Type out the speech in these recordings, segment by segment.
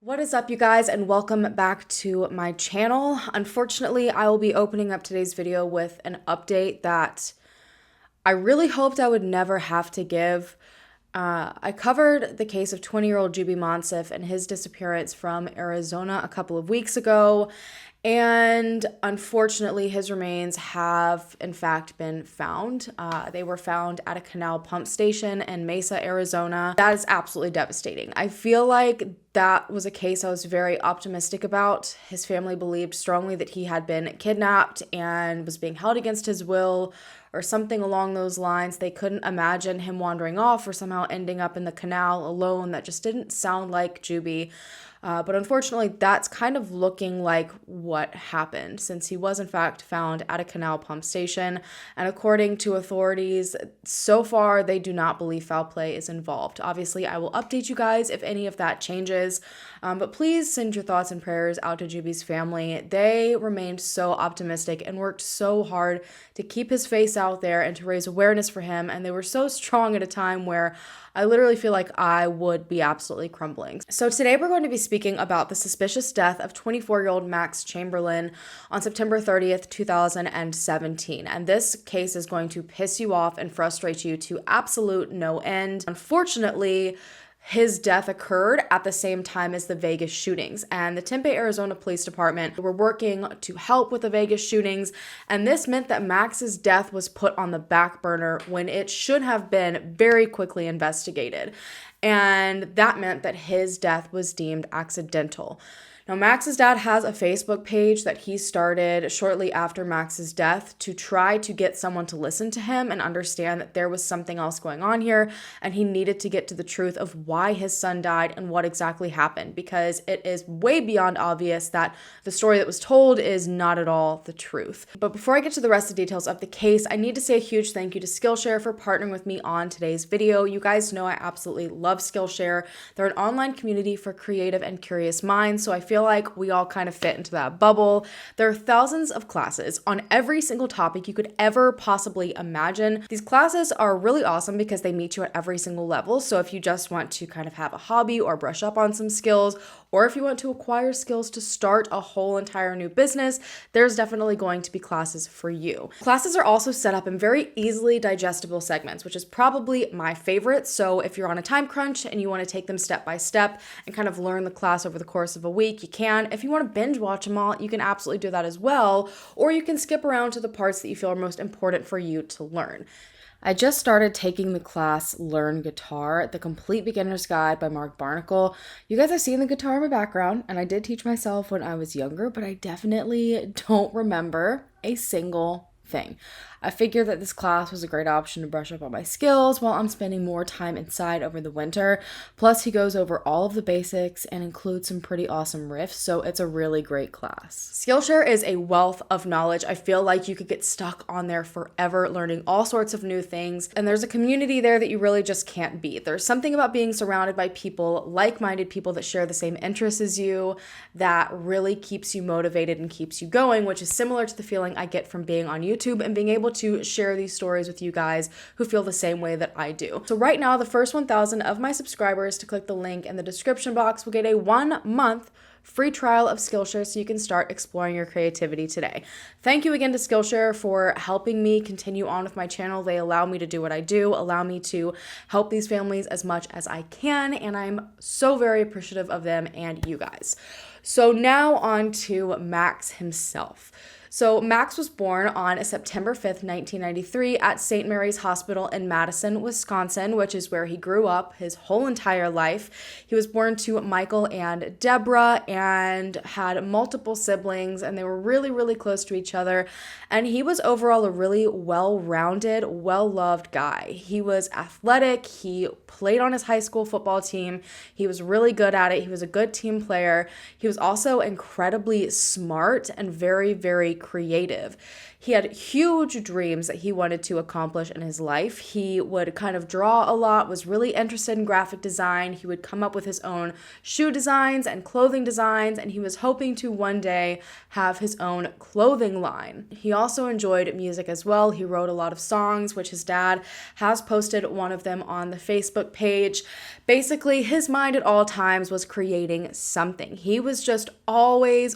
What is up, you guys, and welcome back to my channel. Unfortunately, I will be opening up today's video with an update that I really hoped I would never have to give. I covered the case of 20-year-old Juby Monsif and his disappearance from Arizona a couple of weeks ago, and unfortunately, his remains have, in fact, been found. They were found at a canal pump station in Mesa, Arizona. That is absolutely devastating. I feel like that was a case I was very optimistic about. His family believed strongly that he had been kidnapped and was being held against his will or something along those lines. They couldn't imagine him wandering off or somehow ending up in the canal alone. That just didn't sound like Juby. But unfortunately, that's kind of looking like what happened, since he was in fact found at a canal pump station. And according to authorities, so far, they do not believe foul play is involved. Obviously, I will update you guys if any of that changes. But please send your thoughts and prayers out to Juby's family. They remained so optimistic and worked so hard to keep his face out there and to raise awareness for him. And they were so strong at a time where I literally feel like I would be absolutely crumbling. So today we're going to be speaking about the suspicious death of 24-year-old Max Chamberlain on September 30th, 2017. And this case is going to piss you off and frustrate you to absolute no end. Unfortunately, his death occurred at the same time as the Vegas shootings, and the Tempe, Arizona Police Department were working to help with the Vegas shootings, and this meant that Max's death was put on the back burner when it should have been very quickly investigated, and that meant that his death was deemed accidental. Now, Max's dad has a Facebook page that he started shortly after Max's death to try to get someone to listen to him and understand that there was something else going on here, and he needed to get to the truth of why his son died and what exactly happened, because it is way beyond obvious that the story that was told is not at all the truth. But before I get to the rest of the details of the case, I need to say a huge thank you to Skillshare for partnering with me on today's video. You guys know I absolutely love Skillshare. They're an online community for creative and curious minds, so I feel like we all kind of fit into that bubble. There are thousands of classes on every single topic you could ever possibly imagine. These classes are really awesome because they meet you at every single level. So if you just want to kind of have a hobby or brush up on some skills, or if you want to acquire skills to start a whole entire new business, there's definitely going to be classes for you. Classes are also set up in very easily digestible segments, which is probably my favorite. So if you're on a time crunch and you want to take them step by step and kind of learn the class over the course of a week, you can. If you want to binge watch them all, you can absolutely do that as well, or you can skip around to the parts that you feel are most important for you to learn. I just started taking the class Learn Guitar, The Complete Beginner's Guide by Mark Barnacle. You guys have seen the guitar in my background, and I did teach myself when I was younger, but I definitely don't remember a single thing. I figured that this class was a great option to brush up on my skills while I'm spending more time inside over the winter. Plus, he goes over all of the basics and includes some pretty awesome riffs, so it's a really great class. Skillshare is a wealth of knowledge. I feel like you could get stuck on there forever, learning all sorts of new things, and there's a community there that you really just can't beat. There's something about being surrounded by people, like-minded people that share the same interests as you, that really keeps you motivated and keeps you going, which is similar to the feeling I get from being on YouTube and being able to share these stories with you guys who feel the same way that I do. So right now, the first 1,000 of my subscribers to click the link in the description box will get a 1-month free trial of Skillshare so you can start exploring your creativity today. Thank you again to Skillshare for helping me continue on with my channel. They allow me to do what I do, allow me to help these families as much as I can, and I'm so very appreciative of them and you guys. So now on to Max himself. So Max was born on September 5th, 1993 at St. Mary's Hospital in Madison, Wisconsin, which is where he grew up his whole entire life. He was born to Michael and Deborah and had multiple siblings, and they were really, really close to each other. And he was overall a really well-rounded, well-loved guy. He was athletic. He played on his high school football team. He was really good at it. He was a good team player. He was also incredibly smart and very, very creative. He had huge dreams that he wanted to accomplish in his life. He would kind of draw a lot, was really interested in graphic design. He would come up with his own shoe designs and clothing designs designs, and he was hoping to one day have his own clothing line. He also enjoyed music as well. He wrote a lot of songs, which his dad has posted one of them on the Facebook page. Basically, his mind at all times was creating something. He was just always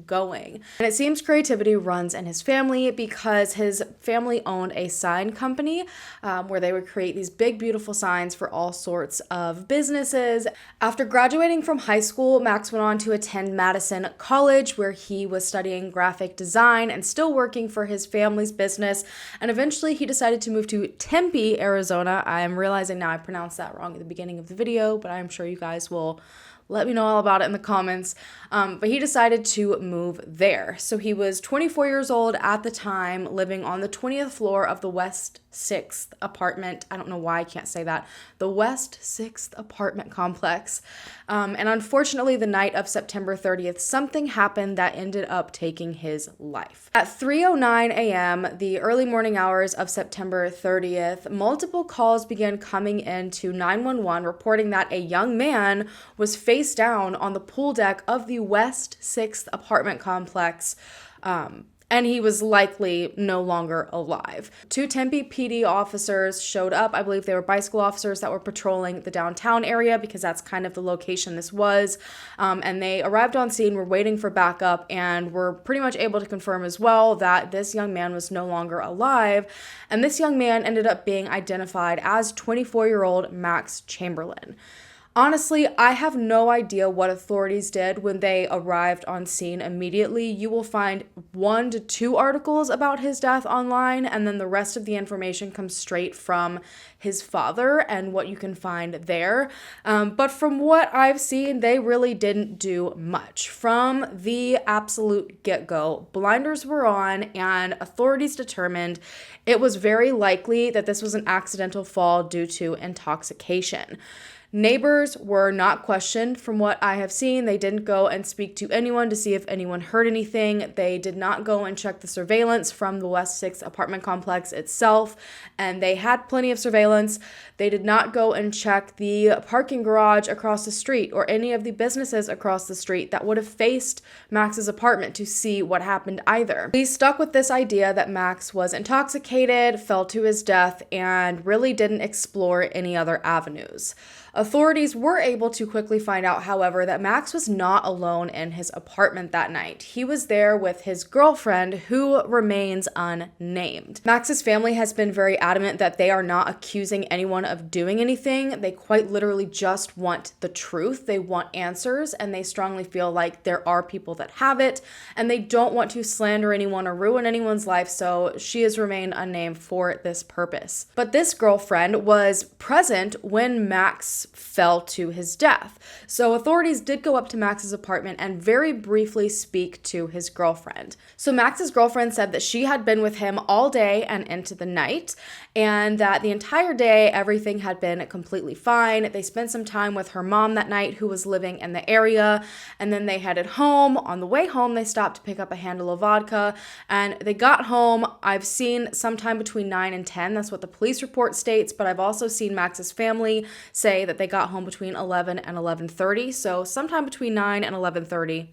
going. And it seems creativity runs in his family because his family owned a sign company where they would create these big, beautiful signs for all sorts of businesses. After graduating from high school, Max went on to attend Madison College, where he was studying graphic design and still working for his family's business. And eventually he decided to move to Tempe, Arizona. I am realizing now I pronounced that wrong at the beginning of the video, but I'm sure you guys will let me know all about it in the comments. But he decided to move there. So he was 24 years old at the time, living on the 20th floor of the West 6th apartment. I don't know why I can't say that. The West 6th apartment complex. And unfortunately, the night of September 30th, something happened that ended up taking his life. At 3:09 a.m., the early morning hours of September 30th, multiple calls began coming into 911 reporting that a young man was face down on the pool deck of the West 6th apartment complex, and he was likely no longer alive. 2 Tempe PD officers showed up. I believe they were bicycle officers that were patrolling the downtown area because that's kind of the location this was. And they arrived on scene, were waiting for backup, and were pretty much able to confirm as well that this young man was no longer alive. And this young man ended up being identified as 24-year-old Max Chamberlain. Honestly, I have no idea what authorities did when they arrived on scene immediately. You will find 1 to 2 articles about his death online, and then the rest of the information comes straight from his father and what you can find there. But from what I've seen, they really didn't do much. From the absolute get-go, blinders were on, and authorities determined it was very likely that this was an accidental fall due to intoxication. Neighbors were not questioned from what I have seen. They didn't go and speak to anyone to see if anyone heard anything. They did not go and check the surveillance from the West 6th apartment complex itself, and they had plenty of surveillance. They did not go and check the parking garage across the street or any of the businesses across the street that would have faced Max's apartment to see what happened either. We stuck with this idea that Max was intoxicated, fell to his death, and really didn't explore any other avenues. Authorities were able to quickly find out, however, that Max was not alone in his apartment that night. He was there with his girlfriend, who remains unnamed. Max's family has been very adamant that they are not accusing anyone of doing anything. They quite literally just want the truth. They want answers, and they strongly feel like there are people that have it, and they don't want to slander anyone or ruin anyone's life, so she has remained unnamed for this purpose. But this girlfriend was present when Max fell to his death. So authorities did go up to Max's apartment and very briefly speak to his girlfriend. So Max's girlfriend said that she had been with him all day and into the night, and that the entire day everything had been completely fine. They spent some time with her mom that night, who was living in the area, and then they headed home. On the way home, they stopped to pick up a handle of vodka, and they got home. I've seen sometime between 9 and 10. That's what the police report states, but I've also seen Max's family say that they got home between 11 and 11:30. So sometime between 9 and 11:30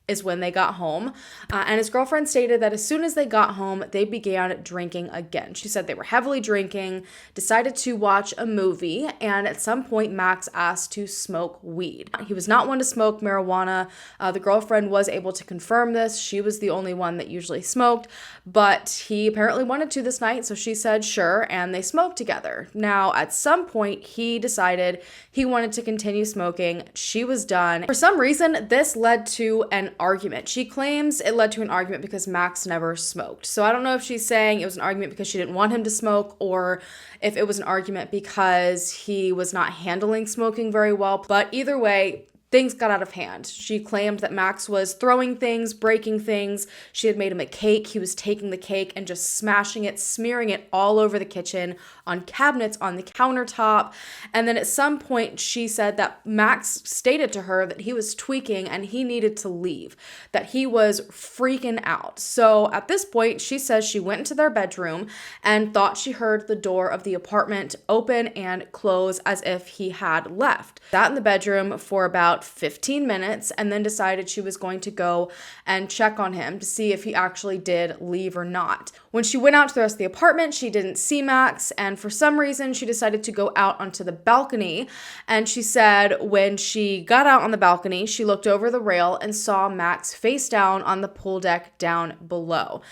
is when they got home. And his girlfriend stated that as soon as they got home, they began drinking again. She said they were heavily drinking, decided to watch a movie, and at some point, Max asked to smoke weed. He was not one to smoke marijuana. The girlfriend was able to confirm this. She was the only one that usually smoked, but he apparently wanted to this night, so she said sure, and they smoked together. Now, at some point, he decided he wanted to continue smoking. She was done. For some reason, this led to an argument. She claims it led to an argument because Max never smoked. So I don't know if she's saying it was an argument because she didn't want him to smoke, or if it was an argument because he was not handling smoking very well. But either way, things got out of hand. She claimed that Max was throwing things, breaking things. She had made him a cake. He was taking the cake and just smashing it, smearing it all over the kitchen, on cabinets, on the countertop. And then at some point, she said that Max stated to her that he was tweaking and he needed to leave, that he was freaking out. So at this point, she says she went into their bedroom and thought she heard the door of the apartment open and close as if he had left. Sat in the bedroom for about 15 minutes and then decided she was going to go and check on him to see if he actually did leave or not. When she went out to the rest of the apartment, she didn't see Max, and for some reason, she decided to go out onto the balcony. And she said when she got out on the balcony, she looked over the rail and saw Max face down on the pool deck down below.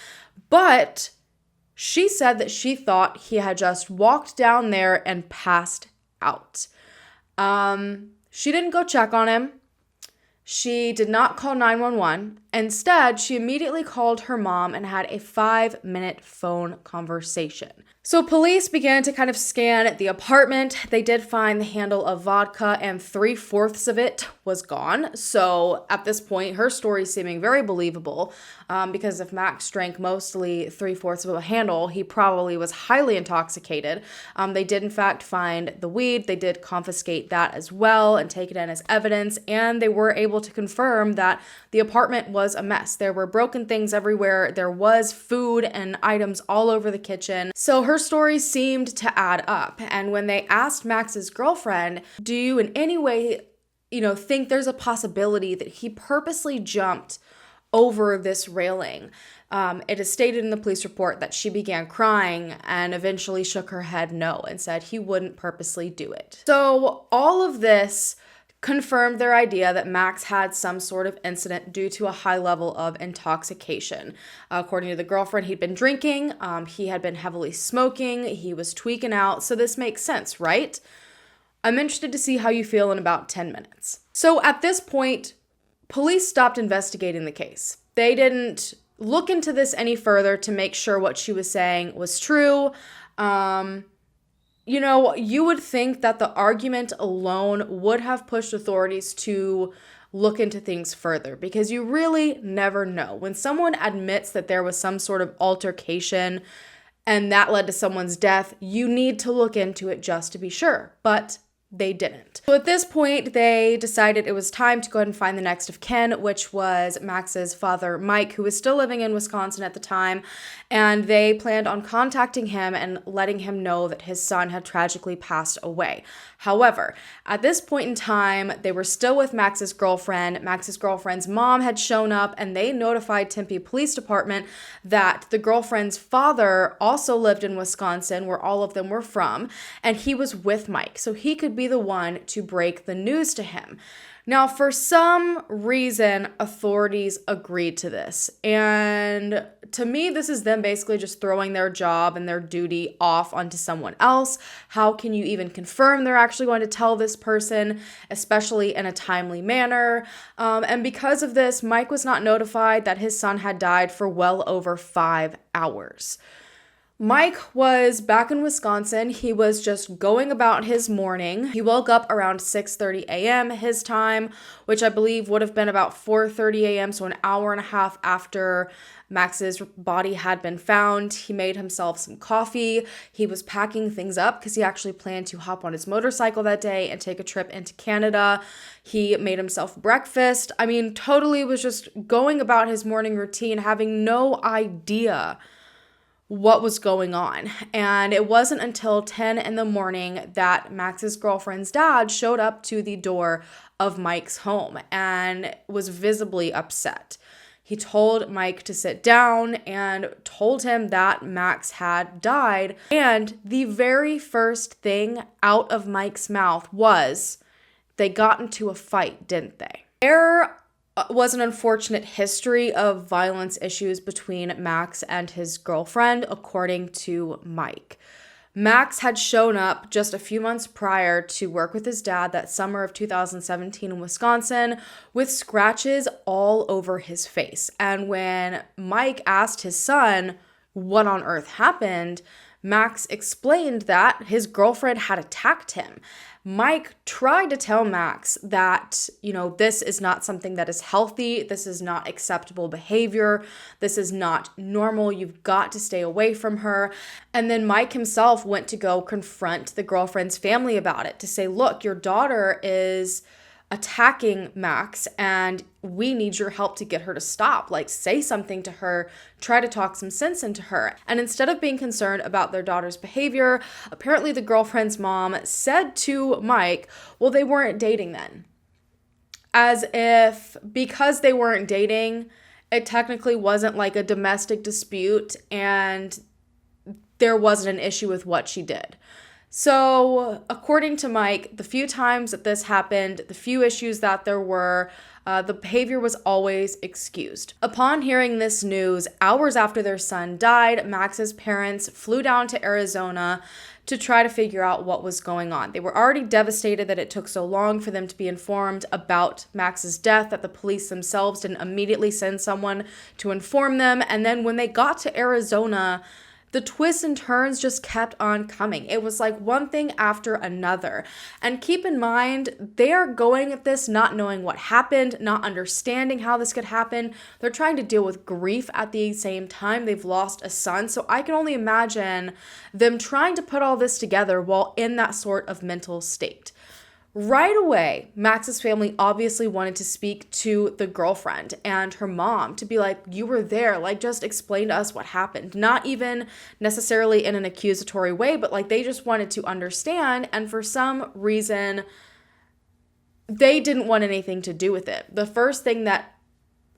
But she said that she thought he had just walked down there and passed out. She didn't go check on him. She did not call 911. Instead, she immediately called her mom and had a 5-minute phone conversation. So police began to kind of scan the apartment. They did find the handle of vodka and 3/4 of it was gone. So at this point, her story seeming very believable because if Max drank mostly 3/4 of a handle, he probably was highly intoxicated. They did in fact find the weed. They did confiscate that as well and take it in as evidence. And they were able to confirm that the apartment was a mess. There were broken things everywhere. There was food and items all over the kitchen. So her story seemed to add up. And when they asked Max's girlfriend, do you in any way, think there's a possibility that he purposely jumped over this railing? It is stated in the police report that she began crying and eventually shook her head no and said he wouldn't purposely do it. So all of this confirmed their idea that Max had some sort of incident due to a high level of intoxication. According to the girlfriend, he'd been drinking, he had been heavily smoking, he was tweaking out, so this makes sense, right? I'm interested to see how you feel in about 10 minutes. So at this point, police stopped investigating the case. They didn't look into this any further to make sure what she was saying was true. You would think that the argument alone would have pushed authorities to look into things further because you really never know. When someone admits that there was some sort of altercation and that led to someone's death, you need to look into it just to be sure. But they didn't. So at this point, they decided it was time to go ahead and find the next of kin, which was Max's father, Mike, who was still living in Wisconsin at the time. And they planned on contacting him and letting him know that his son had tragically passed away. However, at this point in time, they were still with Max's girlfriend. Max's girlfriend's mom had shown up and they notified Tempe Police Department that the girlfriend's father also lived in Wisconsin, where all of them were from, and he was with Mike. So he could be the one to break the news to him. Now, for some reason, authorities agreed to this. And to me, this is them basically just throwing their job and their duty off onto someone else. How can you even confirm they're actually going to tell this person, especially in a timely manner? And because of this, Mike was not notified that his son had died for well over 5 hours. Mike was back in Wisconsin. He was just going about his morning. He woke up around 6:30 a.m. his time, which I believe would have been about 4:30 a.m., so an hour and a half after Max's body had been found. He made himself some coffee. He was packing things up because he actually planned to hop on his motorcycle that day and take a trip into Canada. He made himself breakfast. Totally was just going about his morning routine, having no idea what was going on. And it wasn't until 10 in the morning that Max's girlfriend's dad showed up to the door of Mike's home and was visibly upset. He told Mike to sit down and told him that Max had died. And the very first thing out of Mike's mouth was, they got into a fight, didn't they? There was an unfortunate history of violence issues between Max and his girlfriend, according to Mike. Max had shown up just a few months prior to work with his dad that summer of 2017 in Wisconsin with scratches all over his face. And when Mike asked his son what on earth happened, Max explained that his girlfriend had attacked him. Mike tried to tell Max that, this is not something that is healthy. This is not acceptable behavior. This is not normal. You've got to stay away from her. And then Mike himself went to go confront the girlfriend's family about it to say, look, your daughter is attacking Max and we need your help to get her to stop. Say something to her, try to talk some sense into her. And instead of being concerned about their daughter's behavior, apparently the girlfriend's mom said to Mike, well, they weren't dating then. as if because they weren't dating, it technically wasn't like a domestic dispute and there wasn't an issue with what she did. So, according to Mike, the few times that this happened, the few issues that there were, the behavior was always excused. Upon hearing this news, hours after their son died, Max's parents flew down to Arizona to try to figure out what was going on. They were already devastated that it took so long for them to be informed about Max's death, that the police themselves didn't immediately send someone to inform them. And then when they got to Arizona, the twists and turns just kept on coming. It was like one thing after another. And keep in mind, they are going at this not knowing what happened, not understanding how this could happen. They're trying to deal with grief at the same time. They've lost a son. So I can only imagine them trying to put all this together while in that sort of mental state. Right away, Max's family obviously wanted to speak to the girlfriend and her mom to be like, you were there, like just explain to us what happened. Not even necessarily in an accusatory way, but like they just wanted to understand. And for some reason, they didn't want anything to do with it. The first thing that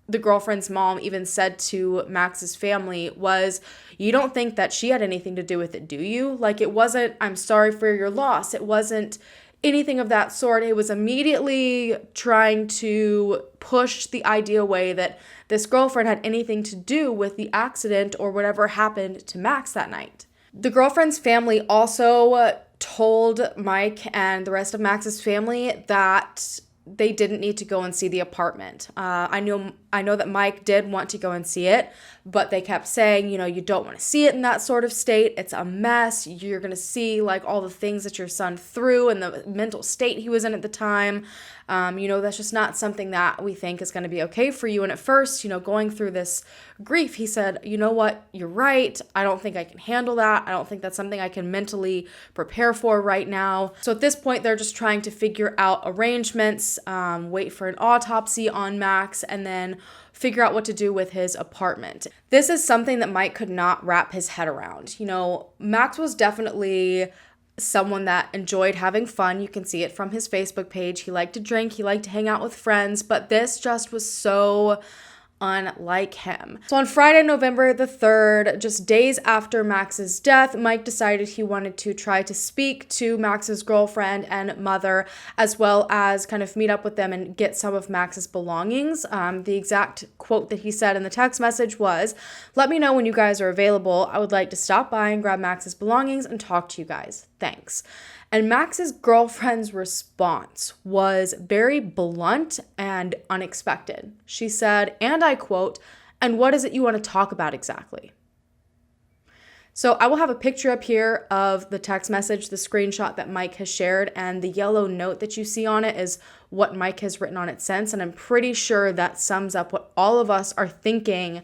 the girlfriend's mom even said to Max's family was, you don't think that she had anything to do with it, do you? Like it wasn't, I'm sorry for your loss. It wasn't anything of that sort. It was immediately trying to push the idea away that this girlfriend had anything to do with the accident or whatever happened to Max that night. The girlfriend's family also told Mike and the rest of Max's family that they didn't need to go and see the apartment. I know that Mike did want to go and see it, but they kept saying, you don't want to see it in that sort of state. It's a mess. You're going to see like all the things that your son threw and the mental state he was in at the time. That's just not something that we think is going to be okay for you. And at first, going through this grief, he said, you know what, you're right. I don't think I can handle that. I don't think that's something I can mentally prepare for right now. So at this point, they're just trying to figure out arrangements, wait for an autopsy on Max, and then figure out what to do with his apartment. This is something that Mike could not wrap his head around. Max was definitely someone that enjoyed having fun. You can see it from his Facebook page. He liked to drink, he liked to hang out with friends, but this just was so unlike him. So on Friday, November the 3rd, just days after Max's death, Mike decided he wanted to try to speak to Max's girlfriend and mother, as well as kind of meet up with them and get some of Max's belongings. The exact quote that he said in the text message was, "Let me know when you guys are available. I would like to stop by and grab Max's belongings and talk to you guys. Thanks." And Max's girlfriend's response was very blunt and unexpected. She said, and I quote, "And what is it you want to talk about exactly?" So I will have a picture up here of the text message, the screenshot that Mike has shared, and the yellow note that you see on it is what Mike has written on it since. And I'm pretty sure that sums up what all of us are thinking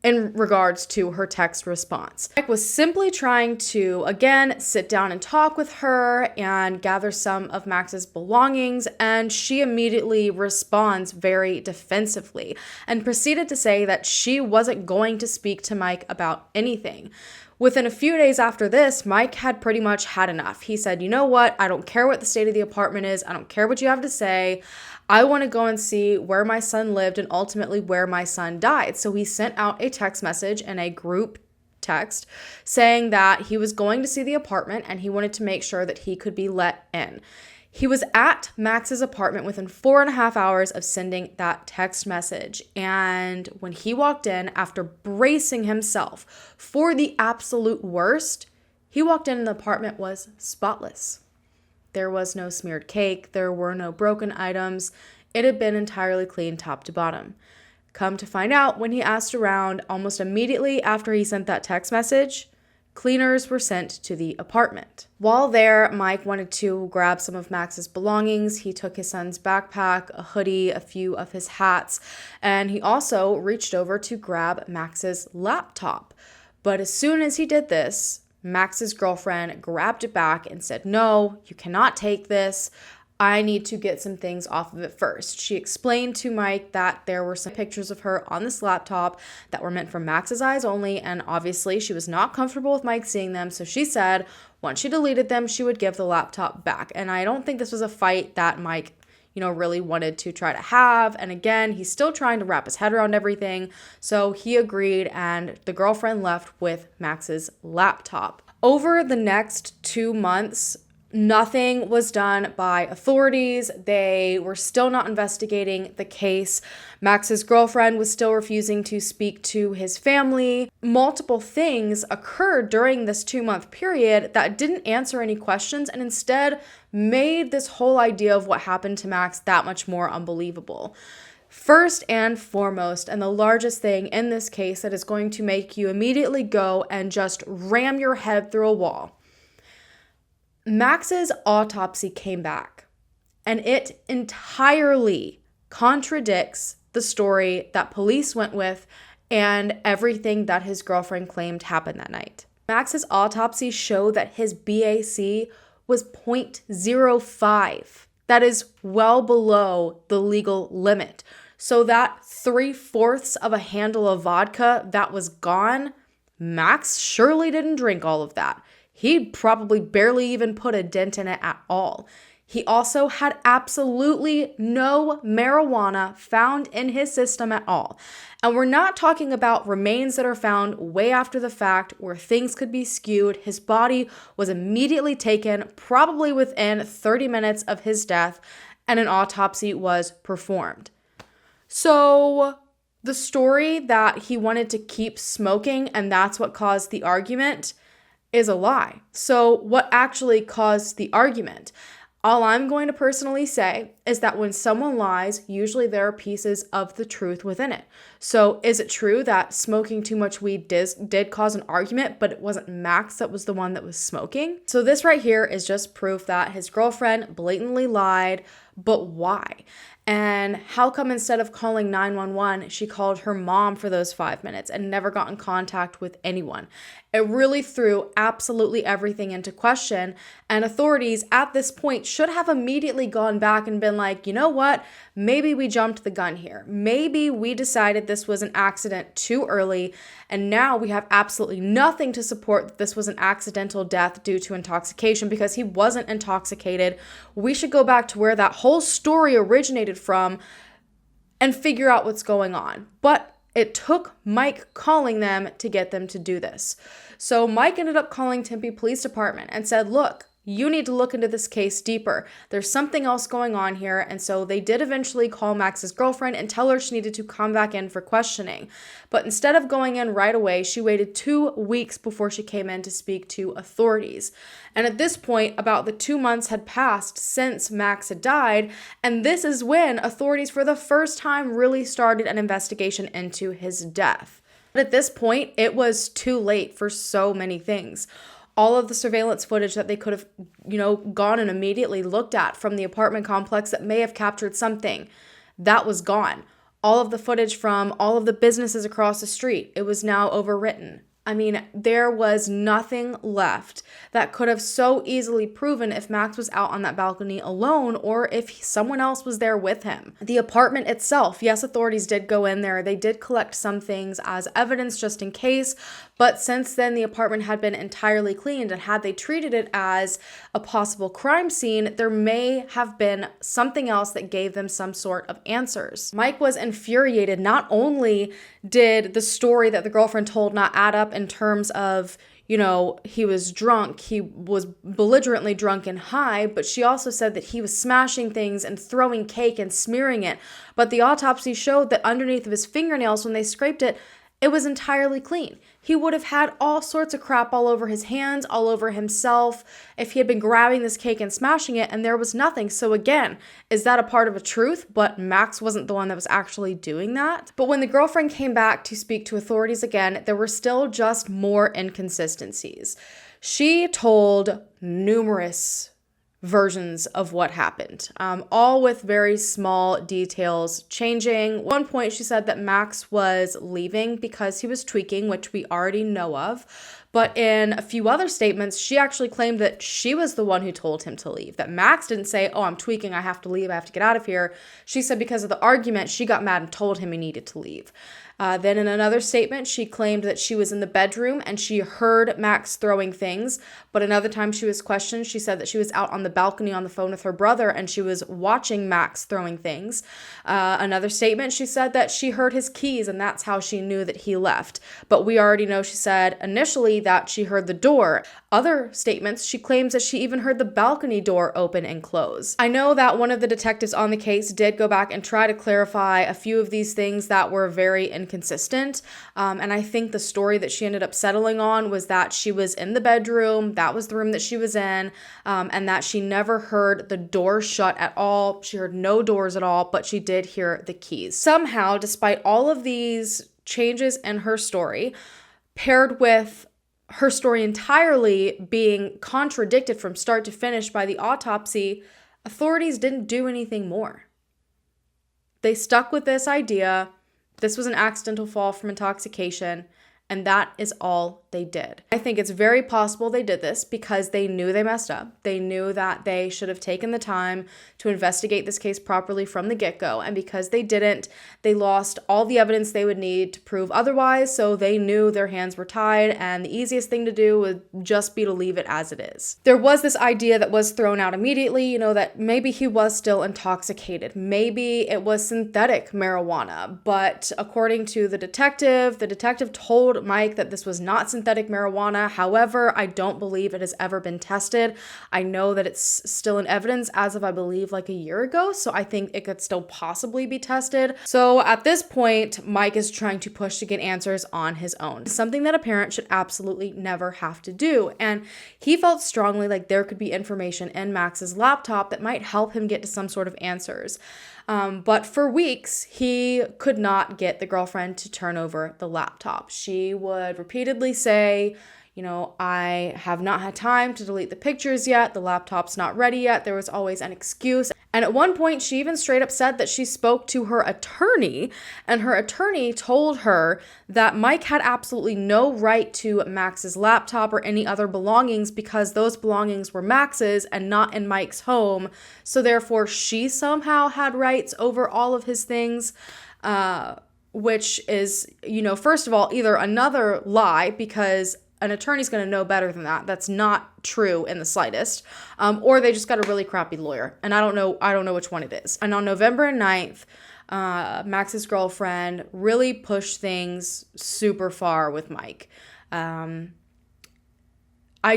in regards to her text response. Mike was simply trying to, again, sit down and talk with her and gather some of Max's belongings, and she immediately responds very defensively and proceeded to say that she wasn't going to speak to Mike about anything. Within a few days after this, Mike had pretty much had enough. He said, you know what? I don't care what the state of the apartment is. I don't care what you have to say. I want to go and see where my son lived and ultimately where my son died. So he sent out a text message and a group text saying that he was going to see the apartment and he wanted to make sure that he could be let in. He was at Max's apartment within 4.5 hours of sending that text message. And when he walked in, after bracing himself for the absolute worst, he walked in and the apartment was spotless. There was no smeared cake. There were no broken items. It had been entirely clean top to bottom. Come to find out, when he asked around, almost immediately after he sent that text message, cleaners were sent to the apartment. While there, Mike wanted to grab some of Max's belongings. He took his son's backpack, a hoodie, a few of his hats, and he also reached over to grab Max's laptop. But as soon as he did this, Max's girlfriend grabbed it back and said, "No, you cannot take this. I need to get some things off of it first." She explained to Mike that there were some pictures of her on this laptop that were meant for Max's eyes only, and obviously she was not comfortable with Mike seeing them, so she said once she deleted them, she would give the laptop back. And I don't think this was a fight that Mike, really wanted to try to have. And again, he's still trying to wrap his head around everything. So he agreed, and the girlfriend left with Max's laptop. Over the next 2 months, nothing was done by authorities. They were still not investigating the case. Max's girlfriend was still refusing to speak to his family. Multiple things occurred during this 2-month period that didn't answer any questions and instead made this whole idea of what happened to Max that much more unbelievable. First and foremost, and the largest thing in this case that is going to make you immediately go and just ram your head through a wall. Max's autopsy came back, and it entirely contradicts the story that police went with and everything that his girlfriend claimed happened that night. Max's autopsy showed that his BAC was 0.05. That is well below the legal limit. So that 3/4 of a handle of vodka that was gone, Max surely didn't drink all of that. He probably barely even put a dent in it at all. He also had absolutely no marijuana found in his system at all. And we're not talking about remains that are found way after the fact where things could be skewed. His body was immediately taken, probably within 30 minutes of his death, and an autopsy was performed. So the story that he wanted to keep smoking and that's what caused the argument is a lie. So what actually caused the argument? All I'm going to personally say is that when someone lies, usually there are pieces of the truth within it. So is it true that smoking too much weed did cause an argument, but it wasn't Max that was the one that was smoking? So this right here is just proof that his girlfriend blatantly lied, but why? And how come instead of calling 911, she called her mom for those 5 minutes and never got in contact with anyone? It really threw absolutely everything into question, and authorities at this point should have immediately gone back and been like, you know what, maybe we jumped the gun here. Maybe we decided this was an accident too early, and now we have absolutely nothing to support that this was an accidental death due to intoxication because he wasn't intoxicated. We should go back to where that whole story originated from and figure out what's going on. But it took Mike calling them to get them to do this. So Mike ended up calling Tempe Police Department and said, look, you need to look into this case deeper. There's something else going on here. And so they did eventually call Max's girlfriend and tell her she needed to come back in for questioning. But instead of going in right away, she waited 2 weeks before she came in to speak to authorities. And at this point, about the 2 months had passed since Max had died. And this is when authorities for the first time really started an investigation into his death. But at this point, it was too late for so many things. All of the surveillance footage that they could have, gone and immediately looked at from the apartment complex that may have captured something, that was gone. All of the footage from all of the businesses across the street, it was now overwritten. I mean, there was nothing left that could have so easily proven if Max was out on that balcony alone or if someone else was there with him. The apartment itself, yes, authorities did go in there. They did collect some things as evidence just in case, but since then the apartment had been entirely cleaned, and had they treated it as a possible crime scene, there may have been something else that gave them some sort of answers. Mike was infuriated. Not only did the story that the girlfriend told not add up in terms of, he was drunk, he was belligerently drunk and high, but she also said that he was smashing things and throwing cake and smearing it. But the autopsy showed that underneath of his fingernails, when they scraped it, it was entirely clean. He would have had all sorts of crap all over his hands, all over himself, if he had been grabbing this cake and smashing it, and there was nothing. So again, is that a part of a truth? But Max wasn't the one that was actually doing that. But when the girlfriend came back to speak to authorities again, there were still just more inconsistencies. She told numerous versions of what happened, all with very small details changing. At one point, she said that Max was leaving because he was tweaking, which we already know of. But in a few other statements, she actually claimed that she was the one who told him to leave, that Max didn't say, oh, I'm tweaking, I have to leave, I have to get out of here. She said because of the argument, she got mad and told him he needed to leave. Then in another statement, she claimed that she was in the bedroom and she heard Max throwing things. But another time she was questioned, she said that she was out on the balcony on the phone with her brother and she was watching Max throwing things. Another statement, she said that she heard his keys and that's how she knew that he left. But we already know she said initially that she heard the door. Other statements, she claims that she even heard the balcony door open and close. I know that one of the detectives on the case did go back and try to clarify a few of these things that were very inconsistent. And I think the story that she ended up settling on was that she was in the bedroom, that was the room that she was in, and that she never heard the door shut at all. She heard no doors at all, but she did hear the keys. Somehow, despite all of these changes in her story, paired with her story entirely being contradicted from start to finish by the autopsy, authorities didn't do anything more. They stuck with this idea. This was an accidental fall from intoxication, and that is all they did. I think it's very possible they did this because they knew they messed up. They knew that they should have taken the time to investigate this case properly from the get-go, and because they didn't, they lost all the evidence they would need to prove otherwise, so they knew their hands were tied, and the easiest thing to do would just be to leave it as it is. There was this idea that was thrown out immediately, that maybe he was still intoxicated. Maybe it was synthetic marijuana, but according to the detective told Mike that this was not synthetic marijuana. However, I don't believe it has ever been tested. I know that it's still in evidence as of, I believe, like a year ago, so I think it could still possibly be tested. So at this point, Mike is trying to push to get answers on his own, something that a parent should absolutely never have to do. And he felt strongly like there could be information in Max's laptop that might help him get to some sort of answers. But for weeks, he could not get the girlfriend to turn over the laptop. She would repeatedly say, I have not had time to delete the pictures yet. The laptop's not ready yet. There was always an excuse. And at one point, she even straight up said that she spoke to her attorney, and her attorney told her that Mike had absolutely no right to Max's laptop or any other belongings because those belongings were Max's and not in Mike's home. So therefore, she somehow had rights over all of his things, which is, first of all, either another lie because an attorney's going to know better than that. That's not true in the slightest. Or they just got a really crappy lawyer. And I don't know which one it is. And on November 9th, Max's girlfriend really pushed things super far with Mike. I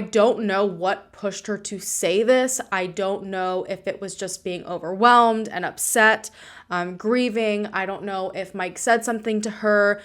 don't know what pushed her to say this. I don't know if it was just being overwhelmed and upset, grieving. I don't know if Mike said something to her.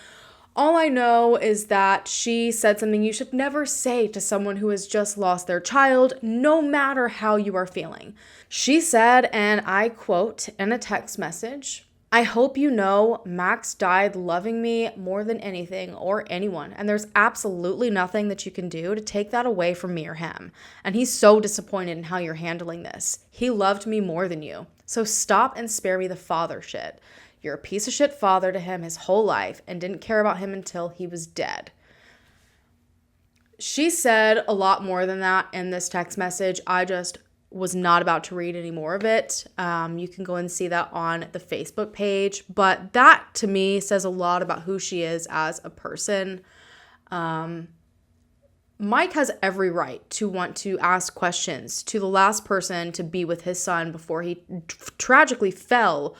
All I know is that she said something you should never say to someone who has just lost their child, no matter how you are feeling. She said, and I quote in a text message, "I hope you know Max died loving me more than anything or anyone, and there's absolutely nothing that you can do to take that away from me or him. And he's so disappointed in how you're handling this. He loved me more than you. So stop and spare me the father shit. You're a piece of shit father to him his whole life and didn't care about him until he was dead." She said a lot more than that in this text message. I just was not about to read any more of it. You can go and see that on the Facebook page. But that, to me, says a lot about who she is as a person. Mike has every right to want to ask questions to the last person to be with his son before he tragically fell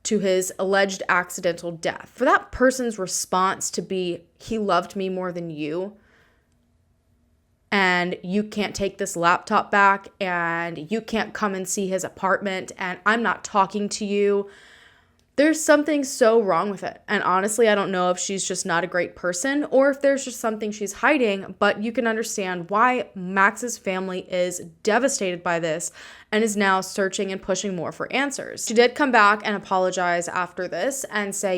to his alleged accidental death. For that person's response to be, "He loved me more than you, and you can't take this laptop back, and you can't come and see his apartment, and I'm not talking to you," there's something so wrong with it. And honestly, I don't know if she's just not a great person or if there's just something she's hiding, but you can understand why Max's family is devastated by this and is now searching and pushing more for answers. She did come back and apologize after this and say,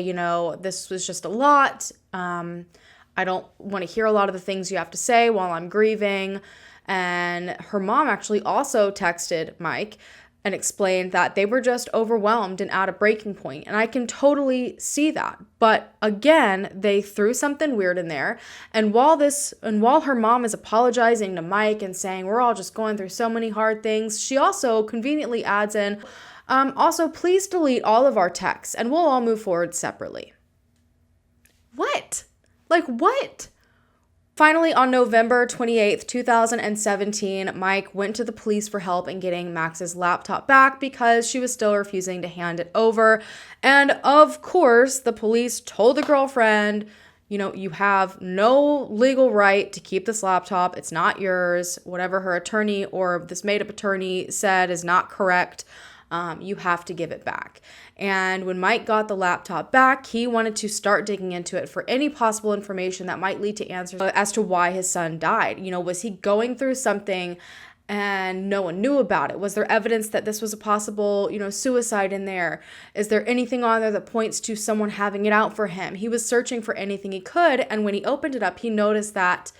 this was just a lot. I don't want to hear a lot of the things you have to say while I'm grieving. And her mom actually also texted Mike and explained that they were just overwhelmed and at a breaking point. And I can totally see that. But again, they threw something weird in there. And while her mom is apologizing to Mike and saying, we're all just going through so many hard things, she also conveniently adds in, also, please delete all of our texts and we'll all move forward separately. What? Like, what? Finally, on November 28th, 2017, Mike went to the police for help in getting Max's laptop back because she was still refusing to hand it over. And of course, the police told the girlfriend, you have no legal right to keep this laptop. It's not yours. Whatever her attorney or this made-up attorney said is not correct. You have to give it back. And when Mike got the laptop back, he wanted to start digging into it for any possible information that might lead to answers as to why his son died. Was he going through something and no one knew about it? Was there evidence that this was a possible, suicide in there? Is there anything on there that points to someone having it out for him? He was searching for anything he could. And when he opened it up, he noticed that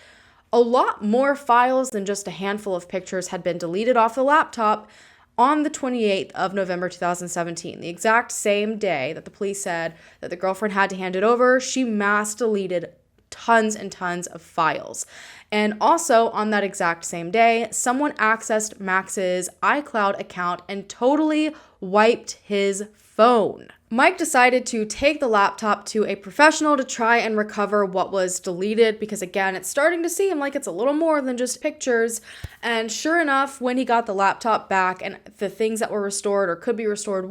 a lot more files than just a handful of pictures had been deleted off the laptop on the 28th of November 2017, the exact same day that the police said that the girlfriend had to hand it over. She mass deleted tons and tons of files. And also on that exact same day, someone accessed Max's iCloud account and totally wiped his phone. Mike decided to take the laptop to a professional to try and recover what was deleted because, again, it's starting to seem like it's a little more than just pictures. And sure enough, when he got the laptop back and the things that were restored or could be restored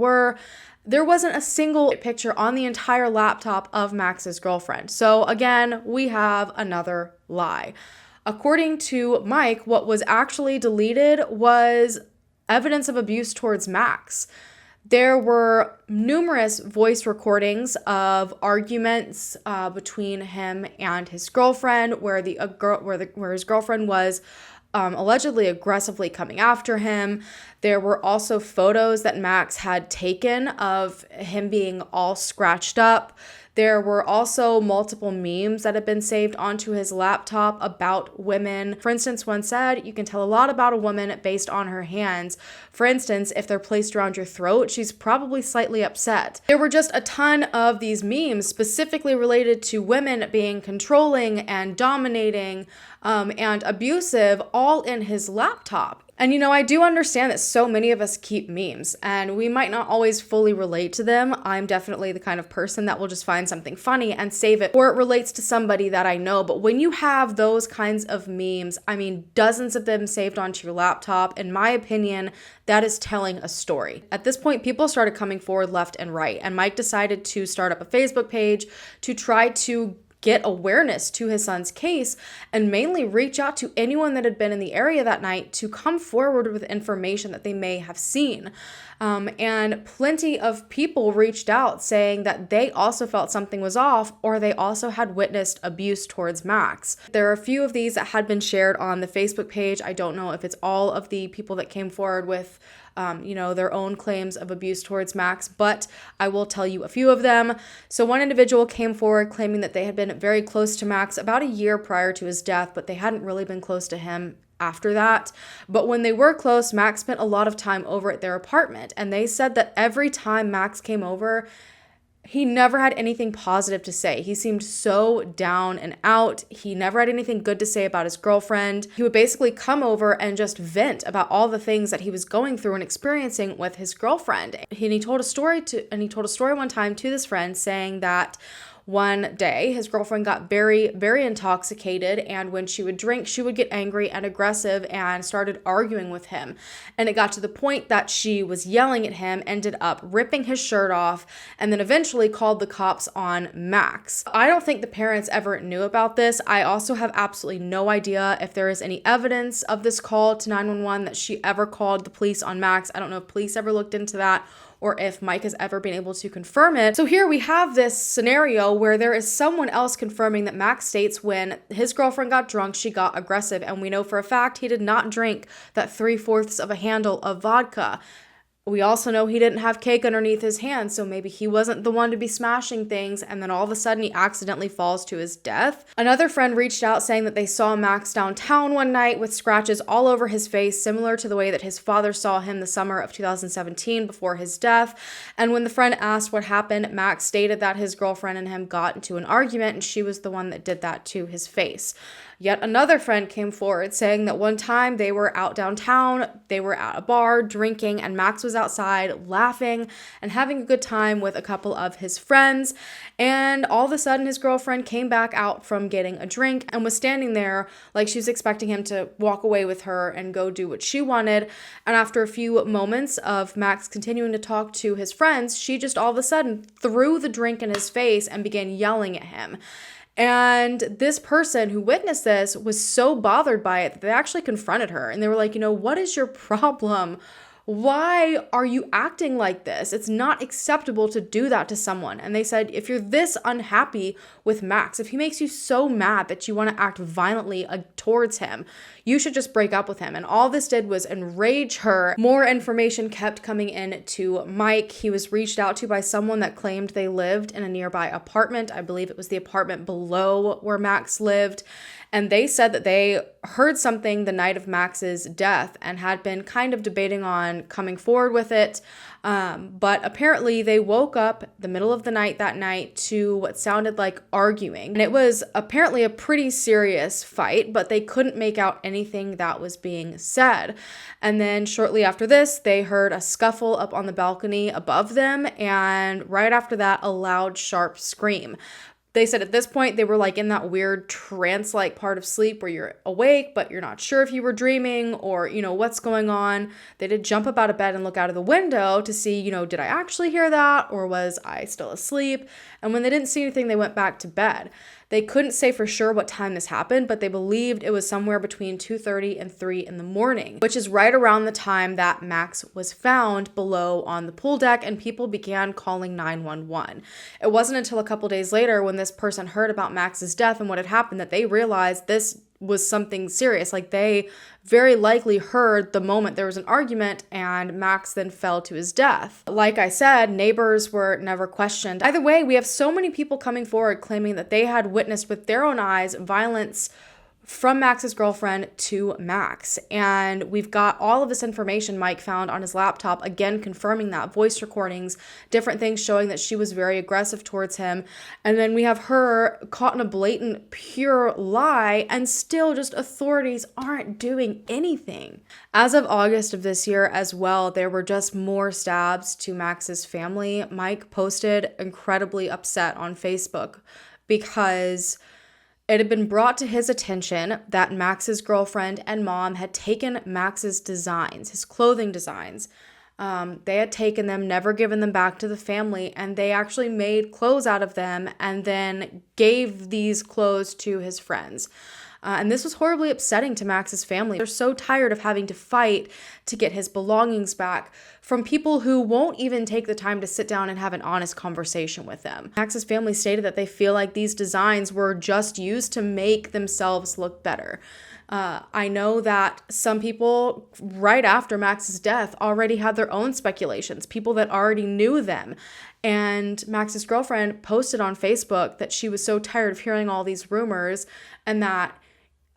there wasn't a single picture on the entire laptop of Max's girlfriend. So again, we have another lie. According to Mike, what was actually deleted was evidence of abuse towards Max. There were numerous voice recordings of arguments between him and his girlfriend, where his girlfriend was allegedly aggressively coming after him. There were also photos that Max had taken of him being all scratched up. There were also multiple memes that had been saved onto his laptop about women. For instance, one said, you can tell a lot about a woman based on her hands. For instance, if they're placed around your throat, she's probably slightly upset. There were just a ton of these memes specifically related to women being controlling and dominating and abusive, all in his laptop. And I do understand that so many of us keep memes and we might not always fully relate to them. I'm definitely the kind of person that will just find something funny and save it, or it relates to somebody that I know. But when you have those kinds of memes, dozens of them saved onto your laptop, in my opinion, that is telling a story. At this point, people started coming forward left and right, and Mike decided to start up a Facebook page to try to get awareness to his son's case and mainly reach out to anyone that had been in the area that night to come forward with information that they may have seen. And plenty of people reached out saying that they also felt something was off, or they also had witnessed abuse towards Max. There are a few of these that had been shared on the Facebook page. I don't know if it's all of the people that came forward with their own claims of abuse towards Max, but I will tell you a few of them. So one individual came forward claiming that they had been very close to Max about a year prior to his death, but they hadn't really been close to him after that. But when they were close, Max spent a lot of time over at their apartment, and they said that every time Max came over, he never had anything positive to say. He seemed so down and out. He never had anything good to say about his girlfriend. He would basically come over and just vent about all the things that he was going through and experiencing with his girlfriend. And he told a story one time to this friend saying that one day his girlfriend got very, very intoxicated, and when she would drink, she would get angry and aggressive and started arguing with him. And it got to the point that she was yelling at him, ended up ripping his shirt off, and then eventually called the cops on Max. I don't think the parents ever knew about this. I also have absolutely no idea if there is any evidence of this call to 911 that she ever called the police on Max. I don't know if police ever looked into that, or if Mike has ever been able to confirm it. So here we have this scenario where there is someone else confirming that Max states when his girlfriend got drunk, she got aggressive. And we know for a fact he did not drink that 3/4 of a handle of vodka. We also know he didn't have cake underneath his hand, so maybe he wasn't the one to be smashing things, and then all of a sudden he accidentally falls to his death. Another friend reached out saying that they saw Max downtown one night with scratches all over his face, similar to the way that his father saw him the summer of 2017 before his death. And when the friend asked what happened, Max stated that his girlfriend and him got into an argument, and she was the one that did that to his face. Yet another friend came forward saying that one time they were out downtown, they were at a bar drinking, and Max was outside laughing and having a good time with a couple of his friends. And all of a sudden his girlfriend came back out from getting a drink and was standing there like she was expecting him to walk away with her and go do what she wanted. And after a few moments of Max continuing to talk to his friends, she just all of a sudden threw the drink in his face and began yelling at him. And this person who witnessed this was so bothered by it that they actually confronted her. And they were like, what is your problem? Why are you acting like this? It's not acceptable to do that to someone. And they said, if you're this unhappy with Max, if he makes you so mad that you want to act violently towards him, you should just break up with him. And all this did was enrage her. More information kept coming in to Mike. He was reached out to by someone that claimed they lived in a nearby apartment. I believe it was the apartment below where Max lived. And they said that they heard something the night of Max's death and had been kind of debating on coming forward with it. But apparently they woke up the middle of the night that night to what sounded like arguing. And it was apparently a pretty serious fight, but they couldn't make out anything that was being said. And then shortly after this, they heard a scuffle up on the balcony above them. And right after that, a loud, sharp scream. They said at this point, they were like in that weird trance-like part of sleep where you're awake, but you're not sure if you were dreaming or, what's going on. They did jump up out of bed and look out of the window to see, did I actually hear that or was I still asleep? And when they didn't see anything, they went back to bed. They couldn't say for sure what time this happened, but they believed it was somewhere between 2:30 and 3 in the morning, which is right around the time that Max was found below on the pool deck and people began calling 911. It wasn't until a couple days later when this person heard about Max's death and what had happened that they realized this was something serious. Like they very likely heard the moment there was an argument and Max then fell to his death. Like I said, neighbors were never questioned. Either way, we have so many people coming forward claiming that they had witnessed with their own eyes violence from Max's girlfriend to Max. And we've got all of this information Mike found on his laptop, again confirming that, voice recordings, different things showing that she was very aggressive towards him. And then we have her caught in a blatant, pure lie, and still just authorities aren't doing anything. As of August of this year as well, there were just more stabs to Max's family. Mike posted incredibly upset on Facebook because it had been brought to his attention that Max's girlfriend and mom had taken Max's designs, his clothing designs. They had taken them, never given them back to the family, and they actually made clothes out of them and then gave these clothes to his friends. And this was horribly upsetting to Max's family. They're so tired of having to fight to get his belongings back from people who won't even take the time to sit down and have an honest conversation with them. Max's family stated that they feel like these designs were just used to make themselves look better. I know that some people right after Max's death already had their own speculations, people that already knew them. And Max's girlfriend posted on Facebook that she was so tired of hearing all these rumors and that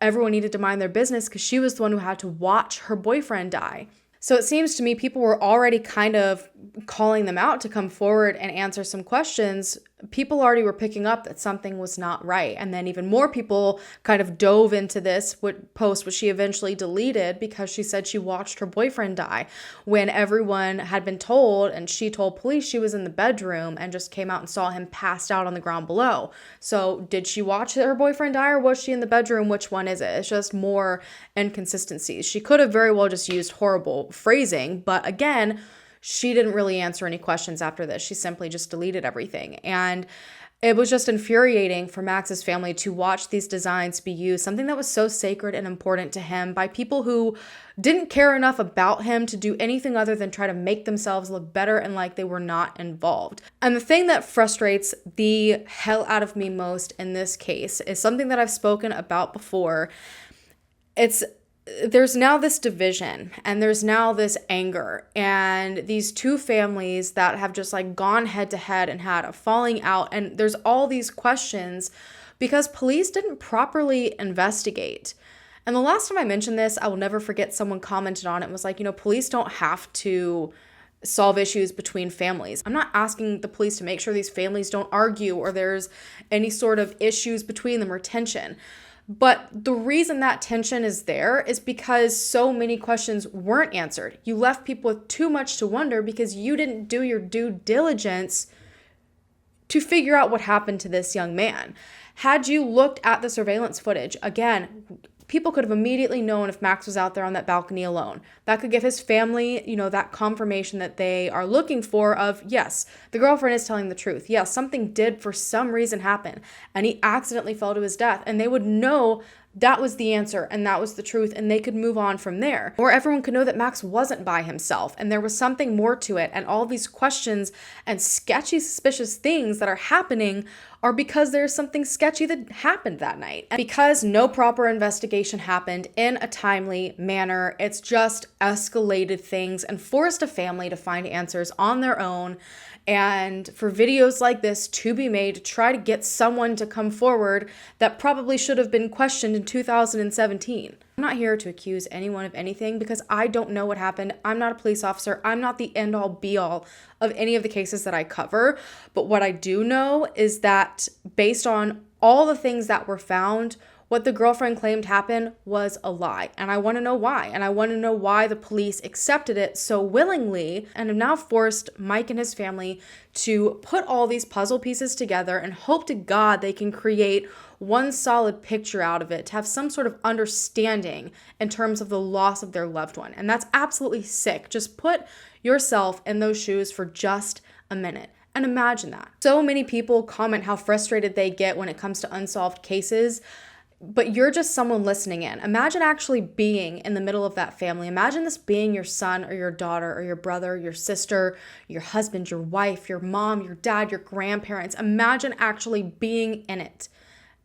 everyone needed to mind their business because she was the one who had to watch her boyfriend die. So it seems to me people were already kind of calling them out to come forward and answer some questions. People already were picking up that something was not right. And then even more people kind of dove into this post, which she eventually deleted because she said she watched her boyfriend die when everyone had been told, and she told police she was in the bedroom and just came out and saw him passed out on the ground below. So did she watch her boyfriend die or was she in the bedroom? Which one is it? It's just more inconsistencies. She could have very well just used horrible phrasing, but again, she didn't really answer any questions after this. She simply just deleted everything. And it was just infuriating for Max's family to watch these designs be used, something that was so sacred and important to him, by people who didn't care enough about him to do anything other than try to make themselves look better and like they were not involved. And the thing that frustrates the hell out of me most in this case is something that I've spoken about before. It's there's now this division and there's now this anger and these two families that have just like gone head to head and had a falling out. And there's all these questions because police didn't properly investigate. And the last time I mentioned this, I will never forget, someone commented on it and was like, police don't have to solve issues between families. I'm not asking the police to make sure these families don't argue or there's any sort of issues between them or tension. But the reason that tension is there is because so many questions weren't answered. You left people with too much to wonder because you didn't do your due diligence to figure out what happened to this young man. Had you looked at the surveillance footage, again, people could have immediately known if Max was out there on that balcony alone. That could give his family, that confirmation that they are looking for of, yes, the girlfriend is telling the truth. Yes, something did for some reason happen and he accidentally fell to his death, and they would know that was the answer and that was the truth, and they could move on from there. Or everyone could know that Max wasn't by himself and there was something more to it, and all these questions and sketchy, suspicious things that are happening are because there's something sketchy that happened that night. And because no proper investigation happened in a timely manner, it's just escalated things and forced a family to find answers on their own. And for videos like this to be made to try to get someone to come forward that probably should have been questioned in 2017. I'm not here to accuse anyone of anything because I don't know what happened. I'm not a police officer. I'm not the end all be all of any of the cases that I cover. But what I do know is that based on all the things that were found, what the girlfriend claimed happened was a lie. And I want to know why. And I want to know why the police accepted it so willingly and have now forced Mike and his family to put all these puzzle pieces together and hope to God they can create one solid picture out of it, to have some sort of understanding in terms of the loss of their loved one. And that's absolutely sick. Just put yourself in those shoes for just a minute. And imagine that. So many people comment how frustrated they get when it comes to unsolved cases, but you're just someone listening in. Imagine actually being in the middle of that family. Imagine this being your son or your daughter or your brother, your sister, your husband, your wife, your mom, your dad, your grandparents. Imagine actually being in it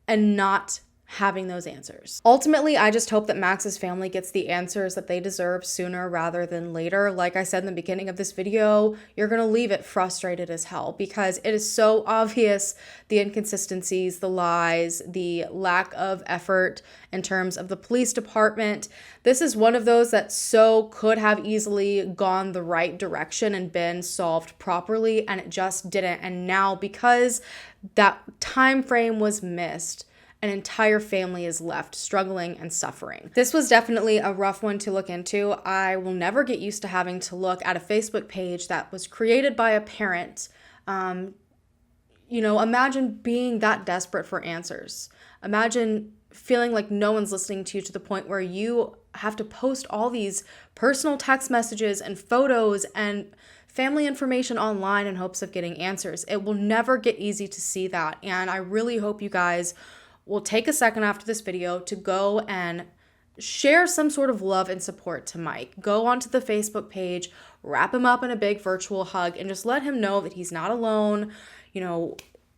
and not having those answers. Ultimately, I just hope that Max's family gets the answers that they deserve sooner rather than later. Like I said in the beginning of this video, you're gonna leave it frustrated as hell because it is so obvious, the inconsistencies, the lies, the lack of effort in terms of the police department. This is one of those that so could have easily gone the right direction and been solved properly, and it just didn't. And now because that time frame was missed, an entire family is left struggling and suffering. This was definitely a rough one to look into. I will never get used to having to look at a Facebook page that was created by a parent. Imagine being that desperate for answers. Imagine feeling like no one's listening to you to the point where you have to post all these personal text messages and photos and family information online in hopes of getting answers. It will never get easy to see that. And I really hope you guys will take a second after this video to go and share some sort of love and support to Mike. Go onto the Facebook page, wrap him up in a big virtual hug, and just let him know that he's not alone.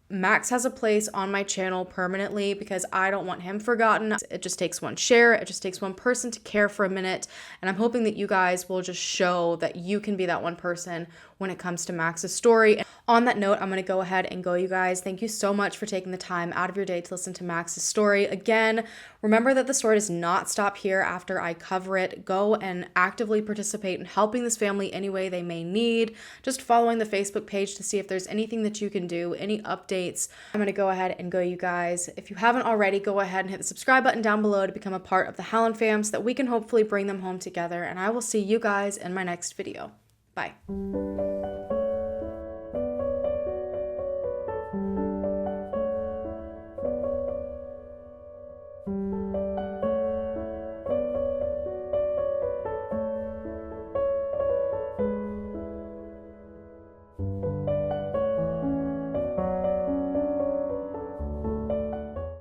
Max has a place on my channel permanently because I don't want him forgotten. It just takes one share. It just takes one person to care for a minute. And I'm hoping that you guys will just show that you can be that one person when it comes to Max's story. And on that note, I'm going to go ahead and go, you guys. Thank you so much for taking the time out of your day to listen to Max's story. Again, remember that the story does not stop here after I cover it. Go and actively participate in helping this family any way they may need. Just following the Facebook page to see if there's anything that you can do, any updates. I'm going to go ahead and go, you guys. If you haven't already, go ahead and hit the subscribe button down below to become a part of the Howlin' fam so that we can hopefully bring them home together. And I will see you guys in my next video. Bye.